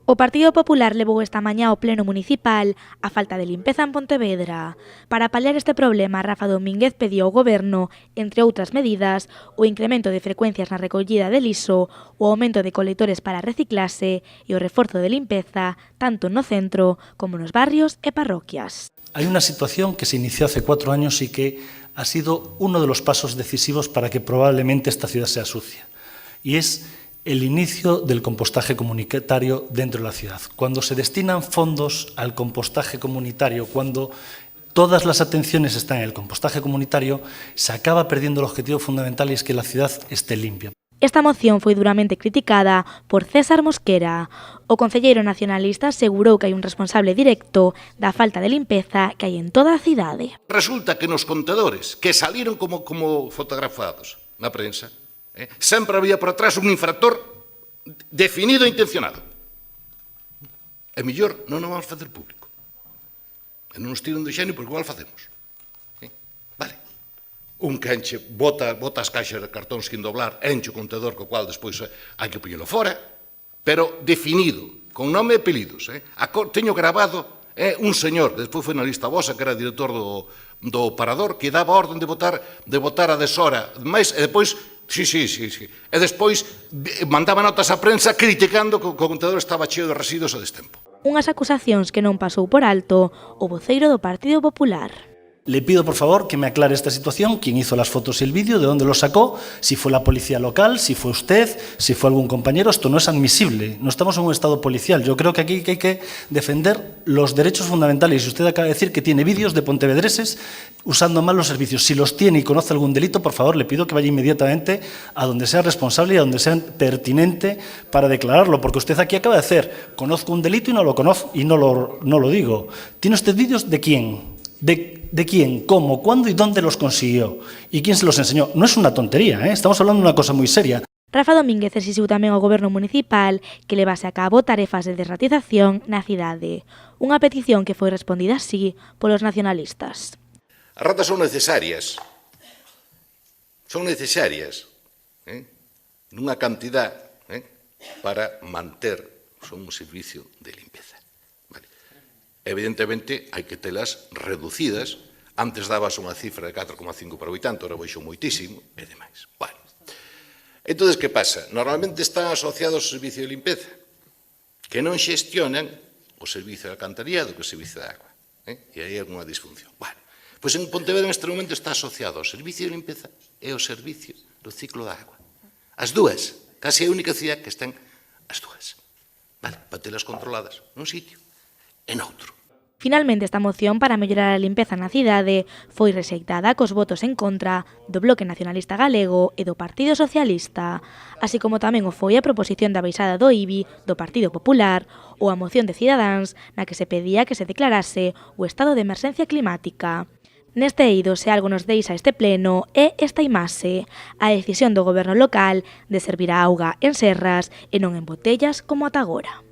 O Partido Popular levou esta mañá ao Pleno Municipal a falta de limpeza en Pontevedra. Para paliar este problema, Rafa Domínguez pediu ao Goberno, entre outras medidas, o incremento de frecuencias na recollida de lixo, o aumento de colectores para reciclase e o reforzo de limpeza, tanto no centro como nos barrios e parroquias. Hay una situación que se inició hace 4 años y que ha sido uno de los pasos decisivos para que probablemente esta ciudad sea sucia. Y es el inicio del compostaje comunitario dentro de la ciudad. Cuando se destinan fondos al compostaje comunitario, cuando todas las atenciones están en el compostaje comunitario, se acaba perdiendo el objetivo fundamental y es que la ciudad esté limpia. Esta moción foi duramente criticada por César Mosquera. O concelleiro nacionalista asegurou que hai un responsable directo da falta de limpeza que hai en toda a cidade. Resulta que nos contadores que saliron como fotografados na prensa, sempre había por atrás un infractor definido e intencionado. E mellor non o vamos facer público. E non nos tiran do xenio porque igual facemos. Vale. Un que enche, bota as caixas de cartón sin doblar, enche o contador co cual despois hai que poñelo fora, pero definido, con nome e apelidos. Teño grabado un señor, despois foi na lista vosa, que era director do parador, que daba orden de botar a deshora, e despois, sí, e despois mandaba notas á prensa criticando que o contador estaba cheo de residuos a destempo. Unhas acusacións que non pasou por alto o voceiro do Partido Popular. Le pido, por favor, que me aclare esta situación, quién hizo las fotos y el vídeo, de dónde lo sacó, si fue la policía local, si fue usted, si fue algún compañero. Esto no es admisible, no estamos en un estado policial. Yo creo que aquí hay que defender los derechos fundamentales. Y usted acaba de decir que tiene vídeos de pontevedreses usando mal los servicios. Si los tiene y conoce algún delito, por favor, le pido que vaya inmediatamente a donde sea responsable y a donde sea pertinente para declararlo, porque usted aquí acaba de hacer, conozco un delito y no lo conozco y no lo digo. ¿Tiene usted vídeos de quién? ¿De quién, cómo, cuándo y dónde los consiguió? ¿Y quién se los enseñó? No es una tontería, estamos hablando de una cosa muy seria. Rafa Domínguez exixiu tamén ao Goberno Municipal que levase a cabo tarefas de desratización na cidade. Unha petición que foi respondida así polos nacionalistas. As ratas son necesarias. Nunha cantidad para manter un servicio de limpeza. Evidentemente, hai que telas reducidas. Antes dabas unha cifra de 4,5 por habitante, ahora baixou moitísimo, e demais. Bueno. Entón, que pasa? Normalmente están asociados ao servicio de limpeza, que non xestionan o servicio de alcantarillado que o servicio de agua. E aí hai unha disfunción. Bueno, pois en Pontevedra neste momento está asociado ao servicio de limpeza e ao servicio do ciclo da agua. As dúas, case a única cidade que están as dúas. Vale, para telas controladas nun sitio e noutro. Finalmente, esta moción para mellorar a limpeza na cidade foi rexeitada cos votos en contra do Bloque Nacionalista Galego e do Partido Socialista, así como tamén o foi a proposición da baixada do IBI do Partido Popular ou a moción de Cidadáns na que se pedía que se declarase o estado de emerxencia climática. Neste eido, se algo nos deixa este pleno é esta imaxe, a decisión do goberno local de servir a auga en serras e non en botellas como ata agora.